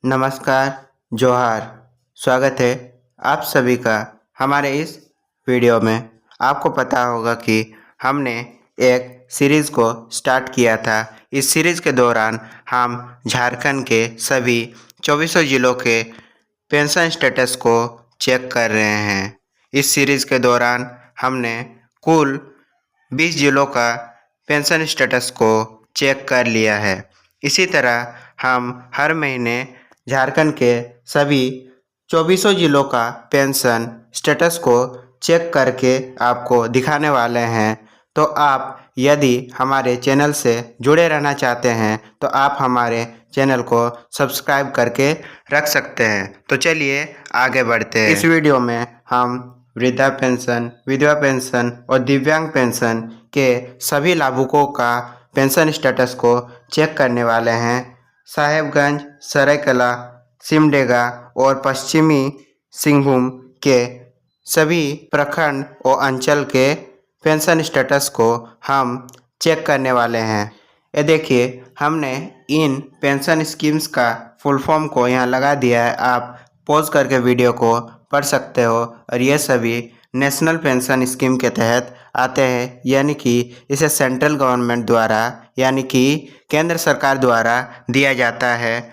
नमस्कार, जोहार। स्वागत है आप सभी का हमारे इस वीडियो में। आपको पता होगा कि हमने एक सीरीज़ को स्टार्ट किया था। इस सीरीज़ के दौरान हम झारखंड के सभी 24 जिलों के पेंशन स्टेटस को चेक कर रहे हैं। इस सीरीज़ के दौरान हमने कुल 20 जिलों का पेंशन स्टेटस को चेक कर लिया है। इसी तरह हम हर महीने झारखंड के सभी 24 जिलों का पेंशन स्टेटस को चेक करके आपको दिखाने वाले हैं। तो आप यदि हमारे चैनल से जुड़े रहना चाहते हैं तो आप हमारे चैनल को सब्सक्राइब करके रख सकते हैं। तो चलिए आगे बढ़ते हैं। इस वीडियो में हम वृद्धा पेंशन, विधवा पेंशन और दिव्यांग पेंशन के सभी लाभुकों का पेंशन स्टेटस को चेक करने वाले हैं। साहेबगंज, सरायकला, सिमडेगा और पश्चिमी सिंहभूम के सभी प्रखंड और अंचल के पेंशन स्टेटस को हम चेक करने वाले हैं। ये देखिए, हमने इन पेंशन स्कीम्स का फुल फॉर्म को यहाँ लगा दिया है। आप पॉज करके वीडियो को पढ़ सकते हो। और ये सभी नेशनल पेंशन स्कीम के तहत आते हैं, यानी कि इसे सेंट्रल गवर्नमेंट द्वारा यानी कि केंद्र सरकार द्वारा दिया जाता है।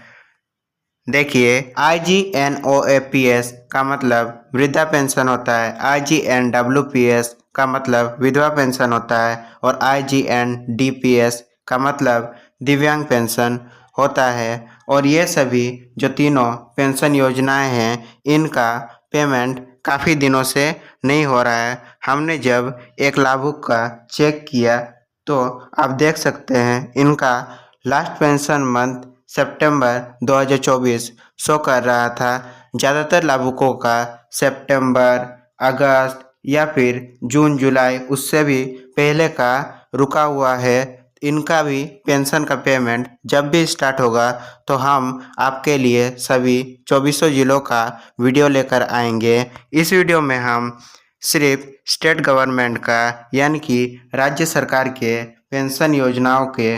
देखिए, IGNOAPS का मतलब वृद्धा पेंशन होता है, IGNWPS का मतलब विधवा पेंशन होता है और IGNDPS का मतलब दिव्यांग पेंशन होता है। और ये सभी जो तीनों पेंशन योजनाएं हैं, इनका पेमेंट काफ़ी दिनों से नहीं हो रहा है। हमने जब एक लाभुक का चेक किया तो आप देख सकते हैं इनका लास्ट पेंशन मंथ सितंबर 2024 शो कर रहा था। ज़्यादातर लाभुकों का सितंबर, अगस्त या फिर जून, जुलाई उससे भी पहले का रुका हुआ है। इनका भी पेंशन का पेमेंट जब भी स्टार्ट होगा तो हम आपके लिए सभी 24 जिलों का वीडियो लेकर आएंगे। इस वीडियो में हम सिर्फ स्टेट गवर्नमेंट का यानी कि राज्य सरकार के पेंशन योजनाओं के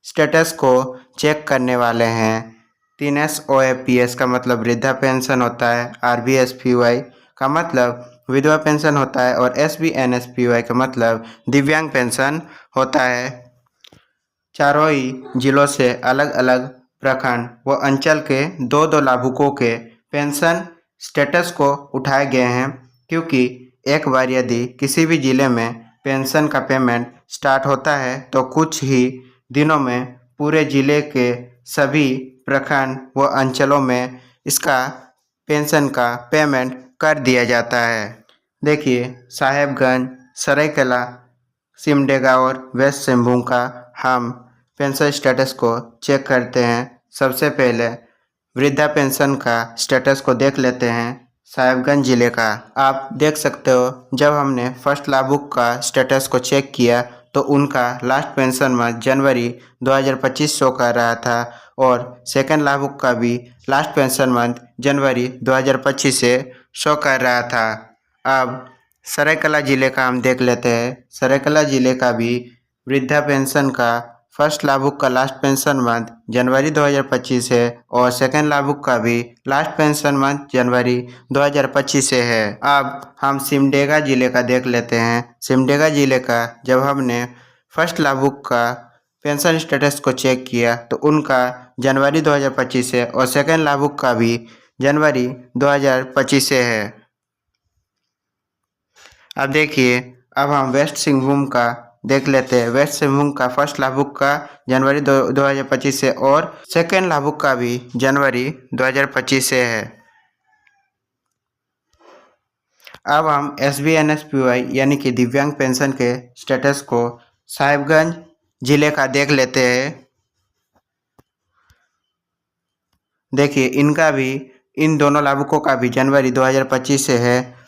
स्टेटस को चेक करने वाले हैं। 3SOAPS का मतलब वृद्धा पेंशन होता है, RBSPY का मतलब विधवा पेंशन होता है और SBNSPY का मतलब दिव्यांग पेंशन होता है। चारों ही जिलों से अलग अलग प्रखंड व अंचल के दो दो लाभुकों के पेंशन स्टेटस को उठाए गए हैं, क्योंकि एक बार यदि किसी भी जिले में पेंशन का पेमेंट स्टार्ट होता है तो कुछ ही दिनों में पूरे जिले के सभी प्रखंड व अंचलों में इसका पेंशन का पेमेंट कर दिया जाता है। देखिए, साहेबगंज, सरायकला, सिमडेगा और वेस्ट सिंहभूम का हम पेंशन स्टेटस को चेक करते हैं। सबसे पहले वृद्धा पेंशन का स्टेटस को देख लेते हैं। साहेबगंज जिले का आप देख सकते हो, जब हमने फर्स्ट लाभुक का स्टेटस को चेक किया तो उनका लास्ट पेंशन मंथ जनवरी 2025 शो कर रहा था और सेकंड लाभुक का भी लास्ट पेंशन मंथ जनवरी 2025 से शो कर रहा था। अब सरायकला जिले का हम देख लेते हैं। सरायकला जिले का भी वृद्धा पेंशन का फर्स्ट लाभुक का लास्ट पेंशन मंथ जनवरी 2025 है और सेकंड लाभुक का भी लास्ट पेंशन मंथ जनवरी 2025 से है। अब हम सिमडेगा जिले का देख लेते हैं। सिमडेगा जिले का जब हमने फर्स्ट लाभुक का पेंशन स्टेटस को चेक किया तो उनका जनवरी 2025 से और सेकंड लाभुक का भी जनवरी 2025 से है। अब देखिए, अब हम वेस्ट सिंहभूम का देख लेते हैं। वेस्ट सिंहभूम का फर्स्ट लाभुक का जनवरी 2025 से और सेकेंड लाभुक का भी जनवरी 2025 से है। अब हम SBNSPY यानी कि दिव्यांग पेंशन के स्टेटस को साहिबगंज जिले का देख लेते हैं। देखिए, इनका भी, इन दोनों लाभुकों का भी जनवरी 2025 से है।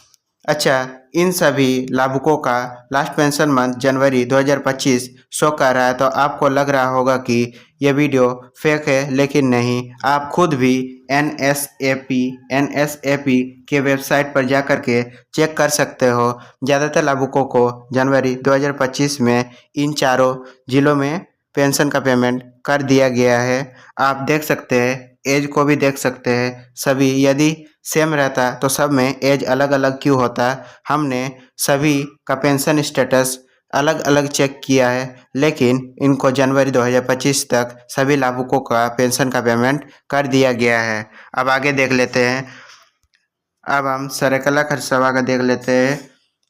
अच्छा, इन सभी लाभुकों का लास्ट पेंशन मंथ जनवरी 2025 शो कर रहा है। तो आपको लग रहा होगा कि यह वीडियो फेक है, लेकिन नहीं। आप खुद भी NSAP के वेबसाइट पर जाकर के चेक कर सकते हो। ज़्यादातर लाभुकों को जनवरी 2025 में इन चारों जिलों में पेंशन का पेमेंट कर दिया गया है। आप देख सकते हैं, एज को भी देख सकते हैं। सभी यदि सेम रहता तो सब में एज अलग अलग क्यों होता। हमने सभी का पेंशन स्टेटस अलग अलग चेक किया है, लेकिन इनको जनवरी 2025 तक सभी लाभुकों का पेंशन का पेमेंट कर दिया गया है। अब आगे देख लेते हैं। अब हम सरायकेला खरसावां का देख लेते हैं।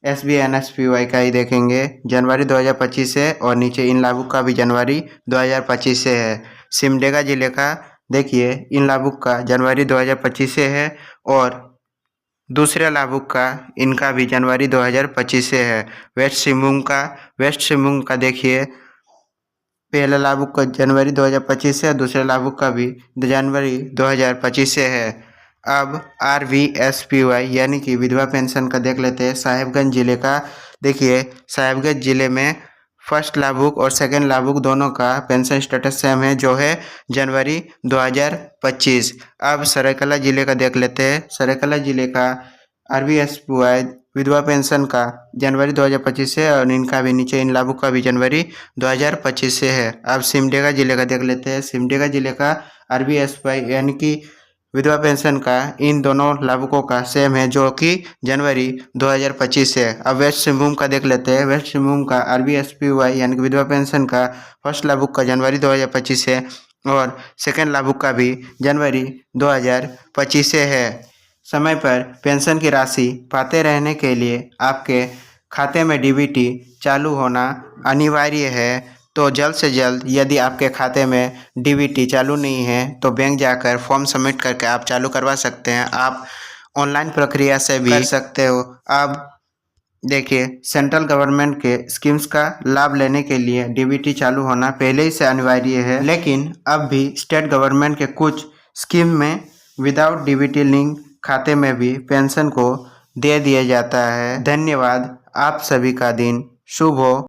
SBNSPY का ही देखेंगे, जनवरी 2025 से, और नीचे इन लाभुक का भी जनवरी 2025 से है। सिमडेगा जिले का देखिए, इन लाभुक का जनवरी 2025 से है, और दूसरे लाभुक का इनका भी जनवरी 2025 से है। वेस्ट सिंहभूम का देखिए, पहला लाभुक का जनवरी 2025 से, दूसरे लाभुक का भी जनवरी 2025 से है। अब RVSPY यानी कि विधवा पेंशन का देख लेते हैं। साहेबगंज जिले का देखिए, साहेबगंज जिले में फर्स्ट लाभुक और सेकंड लाभुक दोनों का पेंशन स्टेटस सेम है, जो है जनवरी 2025। अब सरायकेला जिले का देख लेते हैं। सरायकेला जिले का RVSPY विधवा पेंशन का जनवरी 2025 से, और इनका भी नीचे इन लाभुक का भी जनवरी 2025 से है। अब सिमडेगा जिले का देख लेते हैं। सिमडेगा जिले का RVSPY यानी कि विधवा पेंशन का इन दोनों लाभुकों का सेम है, जो कि जनवरी 2025 से है। अब वेस्ट सिंहभूम का देख लेते हैं। वेस्ट सिंहभूम का RVSPY यानी कि विधवा पेंशन का फर्स्ट लाभुक का जनवरी 2025 से, और सेकेंड लाभुक का भी जनवरी 2025 से है। समय पर पेंशन की राशि पाते रहने के लिए आपके खाते में DBT चालू होना अनिवार्य है। तो जल्द से जल्द यदि आपके खाते में DBT चालू नहीं है तो बैंक जाकर फॉर्म सबमिट करके आप चालू करवा सकते हैं। आप ऑनलाइन प्रक्रिया से भी कर सकते हो। अब देखिए, सेंट्रल गवर्नमेंट के स्कीम्स का लाभ लेने के लिए DBT चालू होना पहले ही से अनिवार्य है, लेकिन अब भी स्टेट गवर्नमेंट के कुछ स्कीम में विदाउट DBT लिंक खाते में भी पेंशन को दे दिया जाता है। धन्यवाद। आप सभी का दिन शुभ हो।